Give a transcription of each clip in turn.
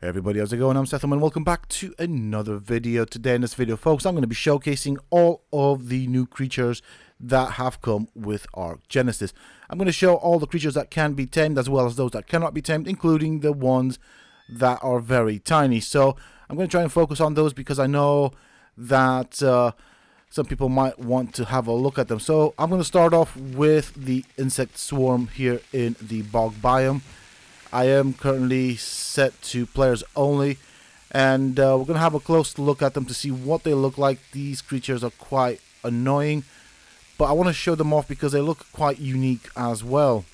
Hey everybody, how's it going? I'm Sethum and welcome back to another video. Today in this video, folks, I'm going to be showcasing all of the new creatures that have come with Arc Genesis. I'm going to show all the creatures that can be tamed as well as those that cannot be tamed, including the ones that are very tiny. So I'm going to try and focus on those because I know that some people might want to have a look at them. So I'm going to start off with the insect swarm here in the bog biome. I am currently set to players only, and we're going to have a close look at them to see what they look like. These creatures are quite annoying, but I want to show them off because they look quite unique as well.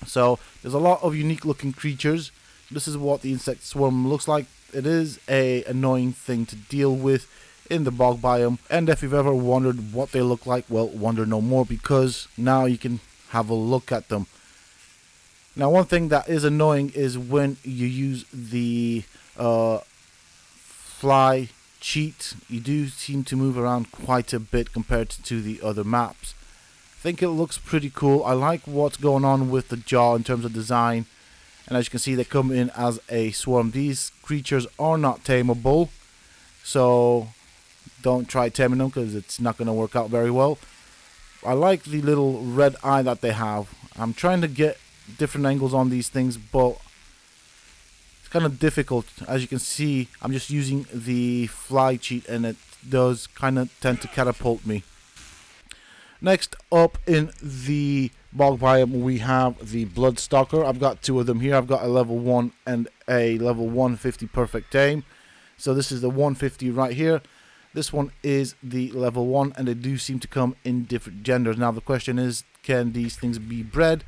So there's a lot of unique looking creatures. This is what the insect swarm looks like. It is an annoying thing to deal with in the bog biome, and if you've ever wondered what they look like, well, wonder no more, because now you can have a look at them. Now, one thing that is annoying is when you use the fly cheat, you do seem to move around quite a bit compared to the other maps. I think it looks pretty cool. I like what's going on with the jaw in terms of design. And as you can see, they come in as a swarm. These creatures are not tameable, so don't try taming them because it's not going to work out very well. I like the little red eye that they have. I'm trying to get different angles on these things, but it's kind of difficult. As you can see, I'm just using the fly cheat and it does kind of tend to catapult me. Next up in the bog biome, we have the Bloodstalker. I've got two of them here. I've got a level 1 and a level 150 perfect tame. So this is the 150 right here. This one is the level 1, and they do seem to come in different genders. Now the question is, can these things be bred?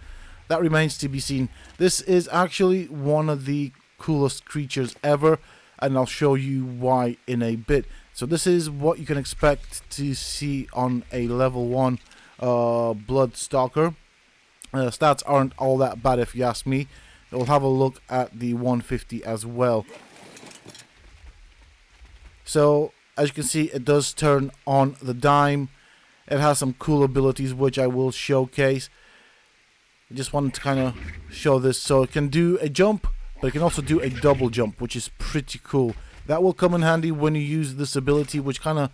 That remains to be seen. This is actually one of the coolest creatures ever, and I'll show you why in a bit. So this is what you can expect to see on a level 1 Bloodstalker. Stats aren't all that bad if you ask me. We'll have a look at the 150 as well. So as you can see, it does turn on the dime. It has some cool abilities which I will showcase. I just wanted to kind of show this. So it can do a jump, but it can also do a double jump, which is pretty cool. That will come in handy when you use this ability, which kind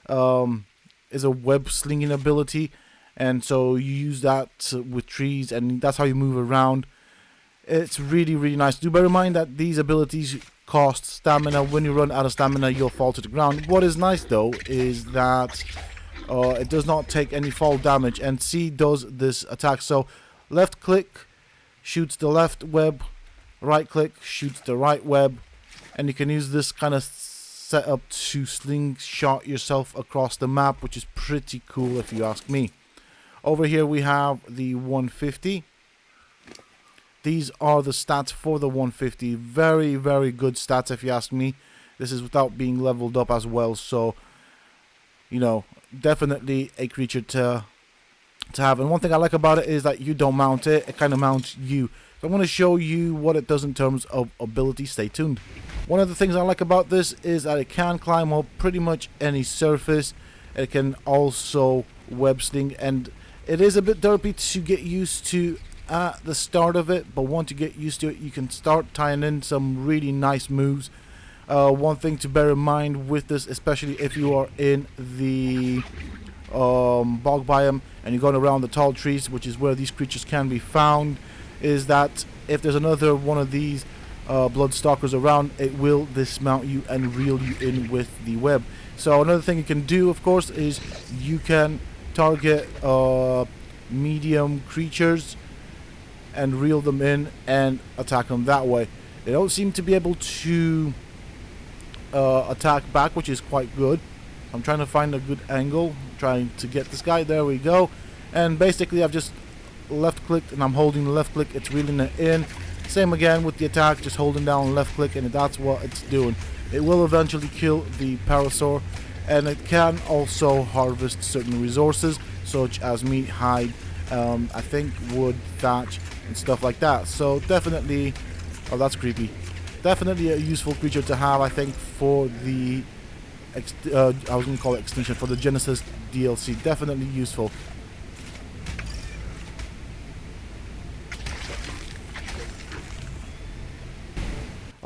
of is a web slinging ability. And so you use that with trees, and that's how you move around. It's really, really nice. Do bear in mind that these abilities cost stamina. When you run out of stamina, you'll fall to the ground. What is nice, though, is that it does not take any fall damage. And C does this attack. So left click shoots the left web, right click shoots the right web, and you can use this kind of setup to slingshot yourself across the map, which is pretty cool if you ask me. Over here we have the 150. These are the stats for the 150. Very, very good stats if you ask me. This is without being leveled up as well, so you know, definitely a creature to have. And one thing I like about it is that you don't mount it, it kind of mounts you. So I'm going to show you what it does in terms of ability. Stay tuned. One of the things I like about this is that it can climb up pretty much any surface. It can also web sling, and it is a bit derpy to get used to at the start of it, but once you get used to it, you can start tying in some really nice moves. One thing to bear in mind with this, especially if you are in the bog biome and you're going around the tall trees, which is where these creatures can be found, is that if there's another one of these Bloodstalkers around, it will dismount you and reel you in with the web. So another thing you can do, of course, is you can target medium creatures and reel them in and attack them that way. They don't seem to be able to attack back, which is quite good. I'm trying to find a good angle, trying to get this guy. There we go. And basically I've just left clicked and I'm holding the left click, it's reeling it in. Same again with the attack, just holding down left click, and that's what it's doing. It will eventually kill the Parakeet, and it can also harvest certain resources such as meat, hide, I think wood, thatch, and stuff like that. So definitely, oh, that's creepy. Definitely a useful creature to have, I think, for the I was going to call it extinction, for the Genesis DLC. Definitely useful.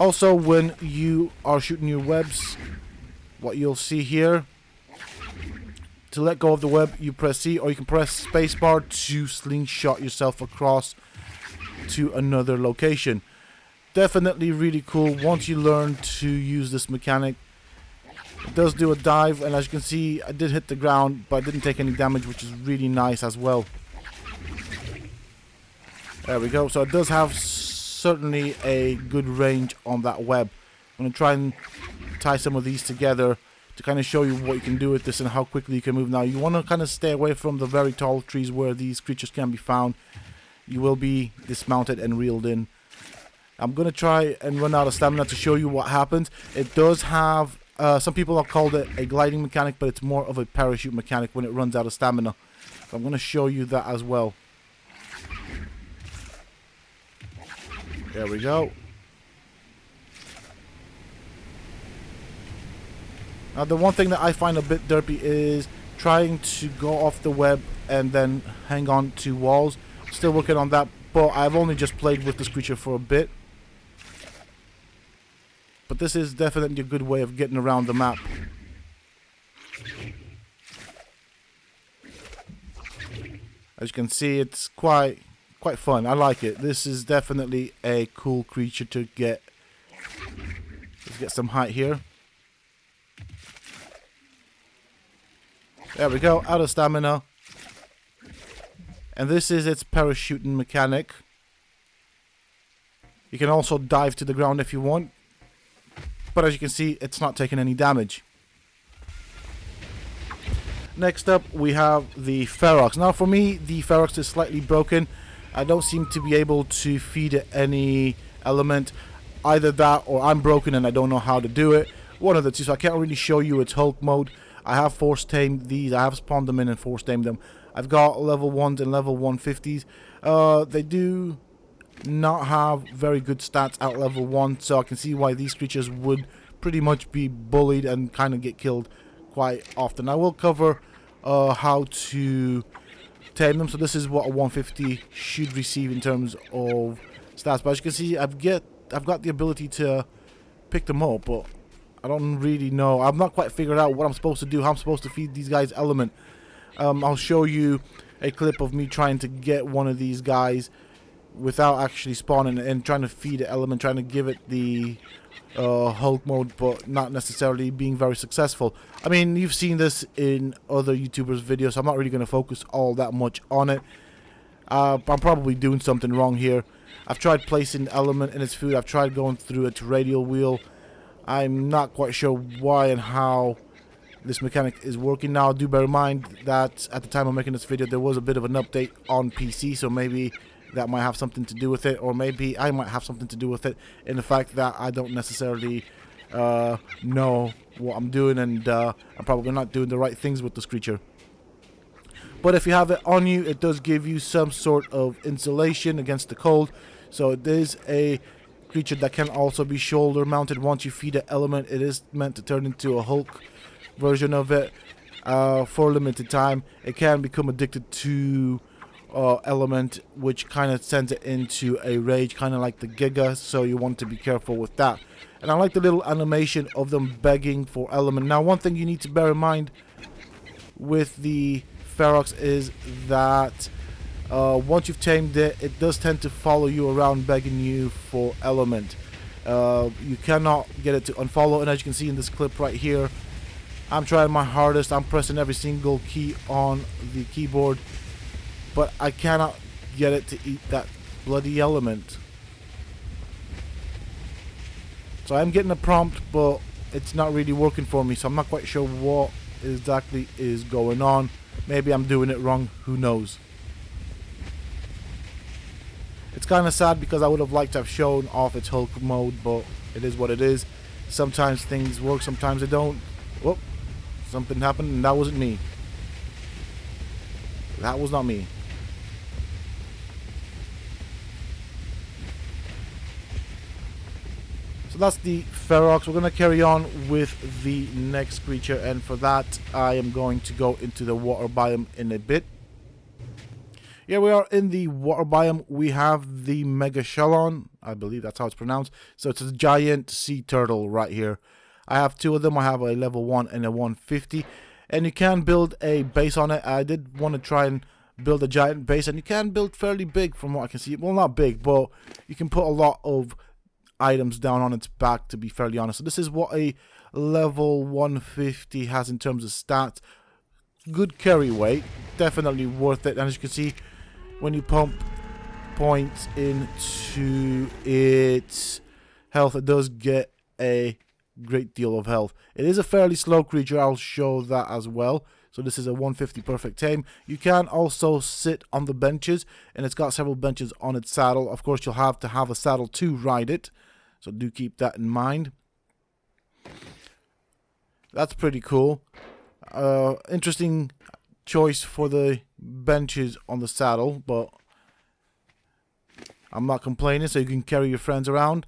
Also, when you are shooting your webs, what you'll see here, to let go of the web, you press C, or you can press spacebar to slingshot yourself across to another location. Definitely really cool once you learn to use this mechanic. It does do a dive, and as you can see, I did hit the ground, but I didn't take any damage, which is really nice as well. There we go. So it does have certainly a good range on that web. I'm going to try and tie some of these together to kind of show you what you can do with this and how quickly you can move. Now, you want to kind of stay away from the very tall trees where these creatures can be found. You will be dismounted and reeled in. I'm going to try and run out of stamina to show you what happens. It does have, some people have called it a gliding mechanic, but it's more of a parachute mechanic when it runs out of stamina. So I'm going to show you that as well. There we go. Now, the one thing that I find a bit derpy is trying to go off the web and then hang on to walls. Still working on that, but I've only just played with this creature for a bit. But this is definitely a good way of getting around the map. As you can see, it's quite fun. I like it. This is definitely a cool creature to get. Let's get some height here. There we go, out of stamina. And this is its parachuting mechanic. You can also dive to the ground if you want. But as you can see, it's not taking any damage. Next up, we have the Ferox. Now for me, the Ferox is slightly broken. I don't seem to be able to feed it any element. Either that or I'm broken and I don't know how to do it. One of the two, so I can't really show you its Hulk mode. I have force tamed these. I have spawned them in and force tamed them. I've got level 1s and level 150s. They do not have very good stats at level 1, so I can see why these creatures would pretty much be bullied and kind of get killed quite often. I will cover how to tame them. So this is what a 150 should receive in terms of stats. But as you can see, I've got the ability to pick them up, but I don't really know. I'm not quite figured out what I'm supposed to do, how I'm supposed to feed these guys element. I'll show you a clip of me trying to get one of these guys without actually spawning and trying to feed the element, trying to give it the Hulk mode, but not necessarily being very successful. I mean, you've seen this in other YouTubers' videos, so I'm not really going to focus all that much on it. I'm probably doing something wrong here. I've tried placing the element in its food. I've tried going through its radial wheel. I'm not quite sure why and how this mechanic is working now. Do bear in mind that at the time of making this video, there was a bit of an update on PC, so maybe that might have something to do with it, or maybe I might have something to do with it in the fact that I don't necessarily know what I'm doing, and I'm probably not doing the right things with this creature. But if you have it on you, it does give you some sort of insulation against the cold. So it is a creature that can also be shoulder mounted. Once you feed an element, it is meant to turn into a Hulk version of it for a limited time. It can become addicted to element, which kind of sends it into a rage, kind of like the Giga, so you want to be careful with that. And I like the little animation of them begging for element. Now, one thing you need to bear in mind with the Ferox is that once you've tamed it, it does tend to follow you around begging you for element. You cannot get it to unfollow, and as you can see in this clip right here, I'm trying my hardest. I'm pressing every single key on the keyboard, but I cannot get it to eat that bloody element. So I'm getting a prompt, but it's not really working for me, so I'm not quite sure what exactly is going on. Maybe I'm doing it wrong, who knows. It's kind of sad because I would have liked to have shown off its Hulk mode, but it is what it is. Sometimes things work, sometimes they don't. Whoop, something happened and that wasn't me. That was not me. So that's the Ferox. We're going to carry on with the next creature, and for that I am going to go into the water biome in a bit. Here we are in the water biome. We have the Megachelon. I believe that's how it's pronounced. So it's a giant sea turtle right here. I have two of them. I have a level 1 and a 150. And you can build a base on it. I did want to try and build a giant base. And you can build fairly big from what I can see. Well, not big, but you can put a lot of items down on its back, to be fairly honest. So this is what a level 150 has in terms of stats. Good carry weight. Definitely worth it. And as you can see, when you pump points into its health, it does get a great deal of health. It is a fairly slow creature, I'll show that as well. So this is a 150 perfect tame. You can also sit on the benches, and it's got several benches on its saddle. Of course, you'll have to have a saddle to ride it, so do keep that in mind. That's pretty cool. Interesting choice for the benches on the saddle, but I'm not complaining, so you can carry your friends around.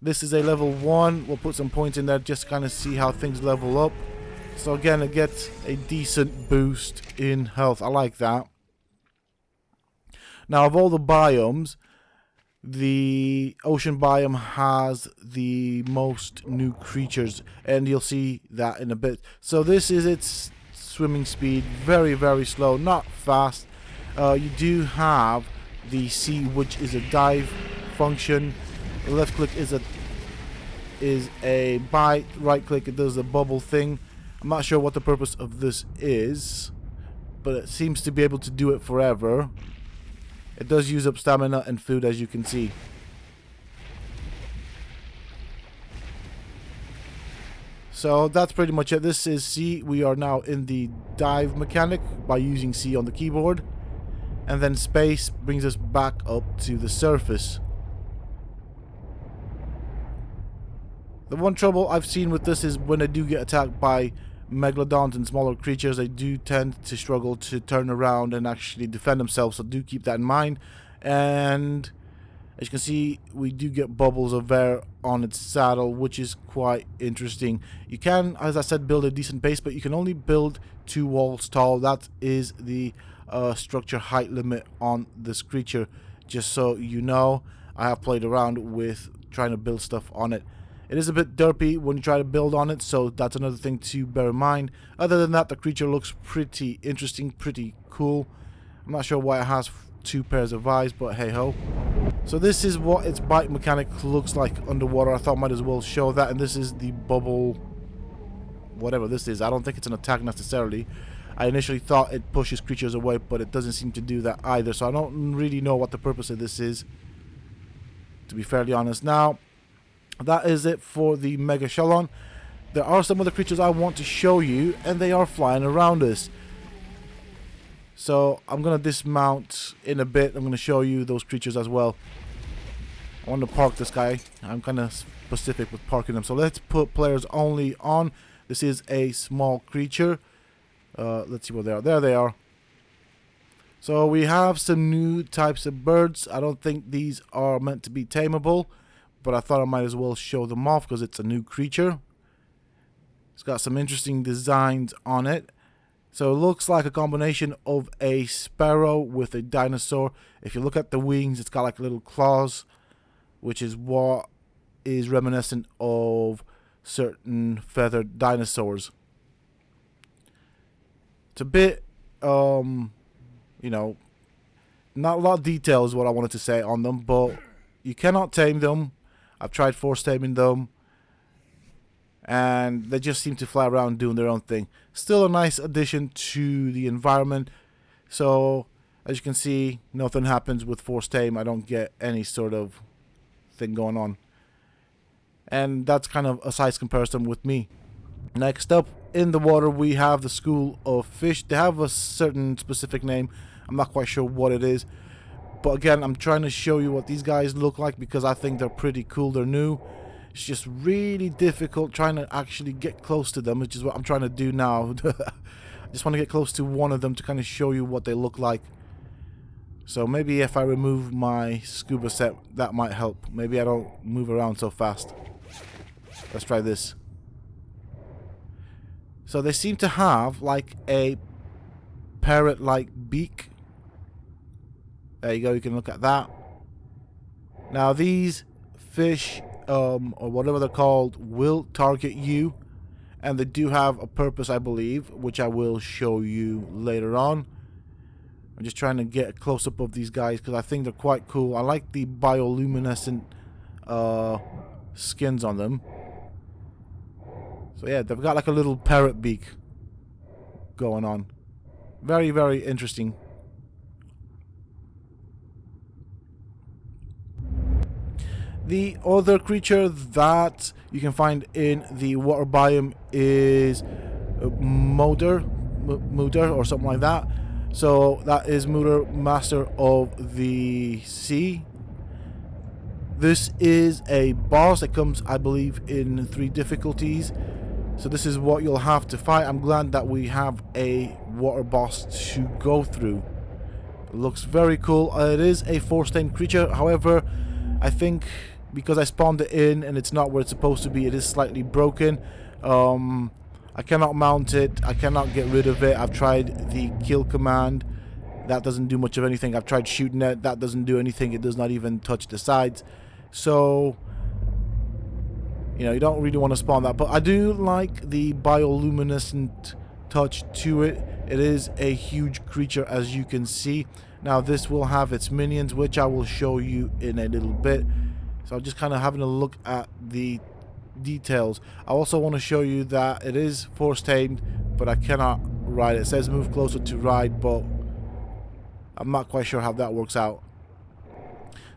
This is a level 1. We'll put some points in there just to kind of see how things level up. So again, it gets a decent boost in health. I like that. Now, of all the biomes, the ocean biome has the most new creatures, and you'll see that in a bit. So this is its swimming speed, very, very slow, not fast. You do have the C, which is a dive function. The left click is a bite, right click it does a bubble thing. I'm not sure what the purpose of this is, but it seems to be able to do it forever. It does use up stamina and food, as you can see. So that's pretty much it. This is C. We are now in the dive mechanic by using C on the keyboard. And then space brings us back up to the surface. The one trouble I've seen with this is when I do get attacked by megalodons and smaller creatures, they do tend to struggle to turn around and actually defend themselves, so do keep that in mind. And as you can see, we do get bubbles of air on its saddle, which is quite interesting. You can, as I said, build a decent base, but you can only build 2 walls tall. That is the structure height limit on this creature. Just so you know, I have played around with trying to build stuff on it. It is a bit derpy when you try to build on it, so that's another thing to bear in mind. Other than that, the creature looks pretty interesting, pretty cool. I'm not sure why it has 2 pairs of eyes, but hey ho. So this is what its bite mechanic looks like underwater. I thought I might as well show that. And this is the bubble, whatever this is. I don't think it's an attack necessarily. I initially thought it pushes creatures away, but it doesn't seem to do that either. So I don't really know what the purpose of this is, to be fairly honest. Now, that is it for the Megachelon. There are some other creatures I want to show you, and they are flying around us. So I'm going to dismount in a bit. I'm going to show you those creatures as well. I want to park this guy. I'm kind of specific with parking them. So let's put players only on. This is a small creature. Let's see where they are. There they are. So we have some new types of birds. I don't think these are meant to be tameable, but I thought I might as well show them off because it's a new creature. It's got some interesting designs on it. So it looks like a combination of a sparrow with a dinosaur. If you look at the wings, it's got like little claws, which is what is reminiscent of certain feathered dinosaurs. It's a bit, you know, not a lot of detail is what I wanted to say on them, but you cannot tame them. I've tried force taming them, and they just seem to fly around doing their own thing. Still a nice addition to the environment. So, as you can see, nothing happens with force tame. I don't get any sort of thing going on. And that's kind of a size comparison with me. Next up, in the water, we have the school of fish. They have a certain specific name. I'm not quite sure what it is. But again, I'm trying to show you what these guys look like because I think they're pretty cool. They're new. It's just really difficult trying to actually get close to them, which is what I'm trying to do now. I just want to get close to one of them to kind of show you what they look like. So maybe if I remove my scuba set, that might help. Maybe I don't move around so fast. Let's try this. So they seem to have like a parrot-like beak. There you go, you can look at that. Now these fish, or whatever they're called, will target you. And they do have a purpose, I believe, which I will show you later on. I'm just trying to get a close-up of these guys because I think they're quite cool. I like the bioluminescent skins on them. So yeah, they've got like a little parrot beak going on. Very, very interesting. The other creature that you can find in the water biome is Moeder or something like that. So that is Moeder, Master of the Sea. This is a boss that comes, I believe, in 3 difficulties. So this is what you'll have to fight. I'm glad that we have a water boss to go through. It looks very cool. It is a 4-stain creature. However, I think because I spawned it in and it's not where it's supposed to be, it is slightly broken. I cannot mount it. I cannot get rid of it. I've tried the kill command. That doesn't do much of anything. I've tried shooting it. That doesn't do anything. It does not even touch the sides. So, you know, you don't really want to spawn that. But I do like the bioluminescent touch to it. It is a huge creature, as you can see. Now, this will have its minions, which I will show you in a little bit. So I'm just kind of having a look at the details. I also want to show you that it is force tamed, but I cannot ride it. It says move closer to ride, but I'm not quite sure how that works out.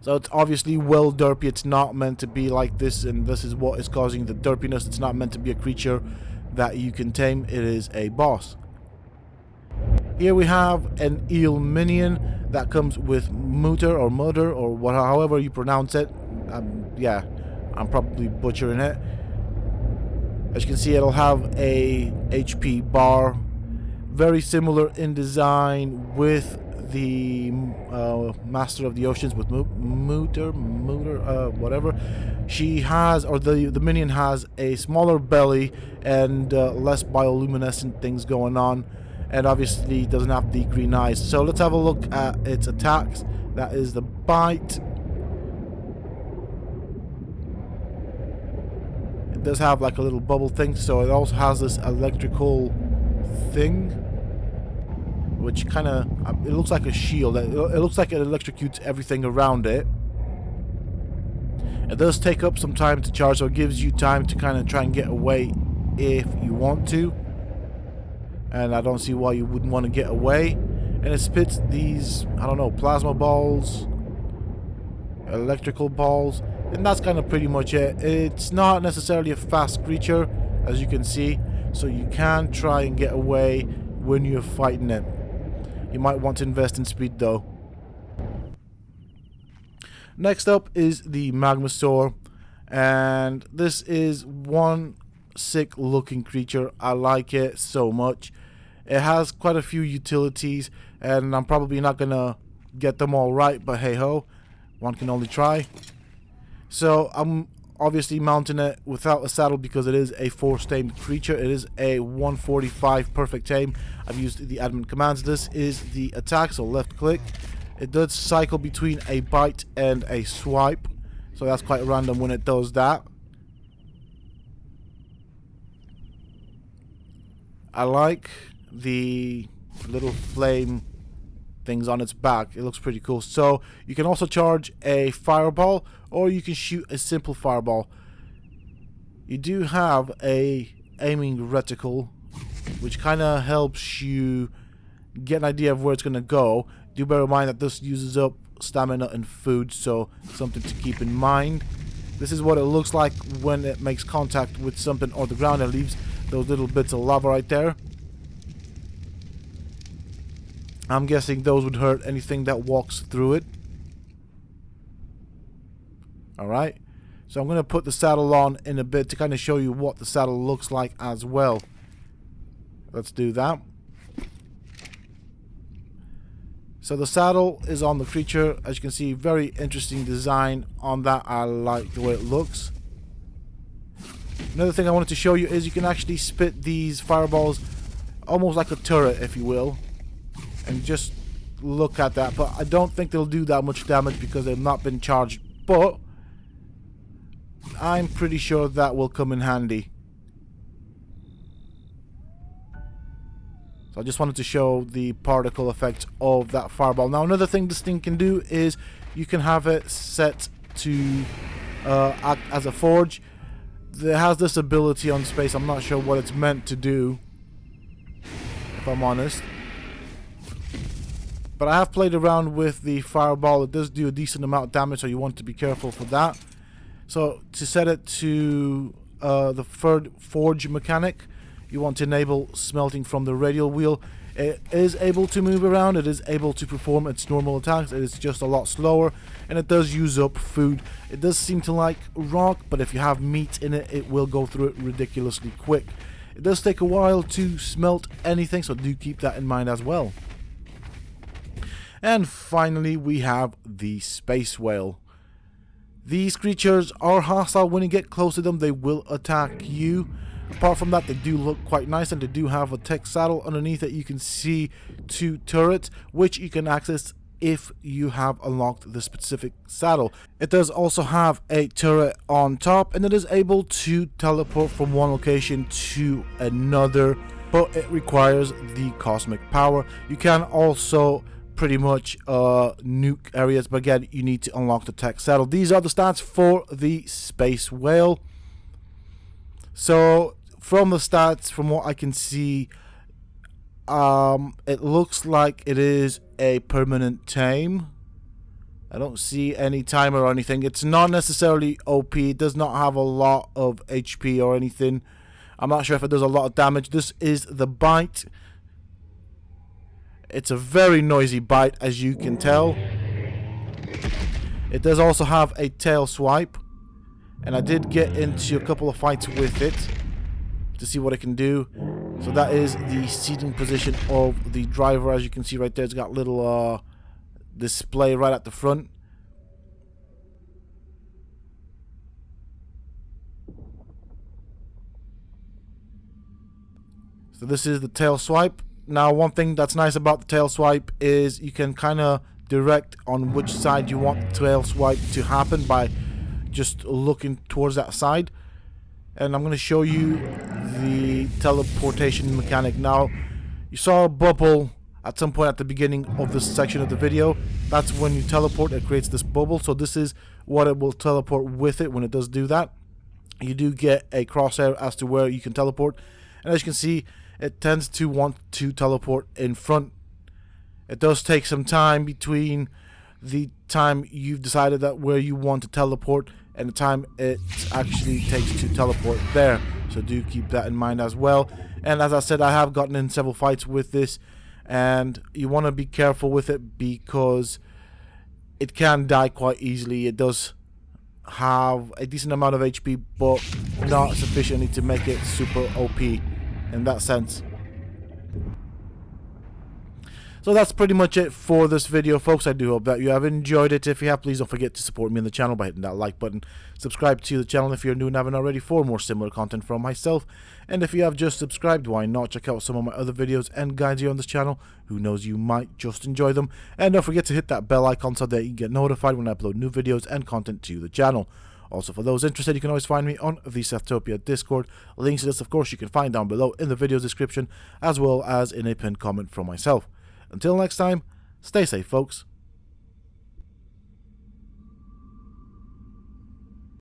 So it's obviously well derpy. It's not meant to be like this, and this is what is causing the derpiness. It's not meant to be a creature that you can tame. It is a boss. Here we have an Eel Minion that comes with Moeder or however you pronounce it. Yeah, I'm probably butchering it. As you can see, it'll have a HP bar, very similar in design with the Master of the Oceans, with Moeder, whatever. She has, or the minion has, a smaller belly and less bioluminescent things going on, and obviously doesn't have the green eyes. So let's have a look at its attacks. That is the bite. It does have like a little bubble thing, so it also has this electrical thing, which kind of, it looks like a shield. It looks like it electrocutes everything around it. It does take up some time to charge, so it gives you time to kind of try and get away if you want to. And I don't see why you wouldn't want to get away. And it spits these, I don't know, plasma balls, electrical balls, and that's kind of pretty much it. It's not necessarily a fast creature, as you can see, so you can try and get away when you're fighting it. You might want to invest in speed though. Next up is the Magma Soar, and this is one sick looking creature. I like it so much. It has quite a few utilities, and I'm probably not gonna get them all right, but hey ho, one can only try. So I'm obviously mounting it without a saddle because it is a 4-tamed creature. It is a 145 perfect tame. I've used the admin commands. This is the attack, so left click. It does cycle between a bite and a swipe, so that's quite random when it does that. I like the little flame things on its back. It looks pretty cool. So you can also charge a fireball, or you can shoot a simple fireball. You do have a aiming reticle, which kind of helps you get an idea of where it's going to go. Do bear in mind that this uses up stamina and food, so something to keep in mind. This is what it looks like when it makes contact with something on the ground and leaves those little bits of lava right there. I'm guessing those would hurt anything that walks through it. Alright, so I'm going to put the saddle on in a bit to kind of show you what the saddle looks like as well. Let's do that. So the saddle is on the creature. As you can see, very interesting design on that. I like the way it looks. Another thing I wanted to show you is you can actually spit these fireballs almost like a turret, if you will, and just look at that, but I don't think they'll do that much damage because they've not been charged, but I'm pretty sure that will come in handy. So I just wanted to show the particle effect of that fireball. Now another thing this thing can do is you can have it set to act as a forge. It has this ability on space. I'm not sure what it's meant to do, if I'm honest. But I have played around with the fireball. It does do a decent amount of damage, so you want to be careful for that. So to set it to the forge mechanic, you want to enable smelting from the radial wheel. It is able to move around, it is able to perform its normal attacks, it is just a lot slower, and it does use up food. It does seem to like rock, but if you have meat in it, it will go through it ridiculously quick. It does take a while to smelt anything, so do keep that in mind as well. And finally, we have the space whale. These creatures are hostile. When you get close to them, they will attack you. Apart from that, they do look quite nice, and they do have a tech saddle underneath it. You can see 2 turrets, which you can access if you have unlocked the specific saddle. It does also have a turret on top, and it is able to teleport from one location to another, but it requires the cosmic power. You can also pretty much nuke areas, but again, you need to unlock the tech saddle. These are the stats for the space whale. So from the stats, from what I can see, it looks like it is a permanent tame. I don't see any timer or anything. It's not necessarily OP. It does not have a lot of HP or anything. I'm not sure if it does a lot of damage. This is the bite. It's a very noisy bite, as you can tell. It does also have a tail swipe, and I did get into a couple of fights with it to see what it can do. So that is the seating position of the driver. As you can see right there, it's got a little display right at the front. So this is the tail swipe. Now, one thing that's nice about the tail swipe is you can kind of direct on which side you want the tail swipe to happen by just looking towards that side. And I'm going to show you the teleportation mechanic. Now, you saw a bubble at some point at the beginning of this section of the video. That's when you teleport, it creates this bubble. So this is what it will teleport with it when it does do that. You do get a crosshair as to where you can teleport. And as you can see, it tends to want to teleport in front. It does take some time between the time you've decided that where you want to teleport and the time it actually takes to teleport there. So do keep that in mind as well. And as I said, I have gotten in several fights with this, and you want to be careful with it because it can die quite easily. It does have a decent amount of HP, but not sufficiently to make it super OP in that sense. So that's pretty much it for this video, folks. I do hope that you have enjoyed it. If you have, please don't forget to support me on the channel by hitting that like button. Subscribe to the channel if you're new and haven't already for more similar content from myself. And if you have just subscribed, why not check out some of my other videos and guides here on this channel? Who knows, you might just enjoy them. And don't forget to hit that bell icon so that you get notified when I upload new videos and content to the channel. Also, for those interested, you can always find me on the Sethtopia Discord. Links to this, of course, you can find down below in the video's description, as well as in a pinned comment from myself. Until next time, stay safe, folks.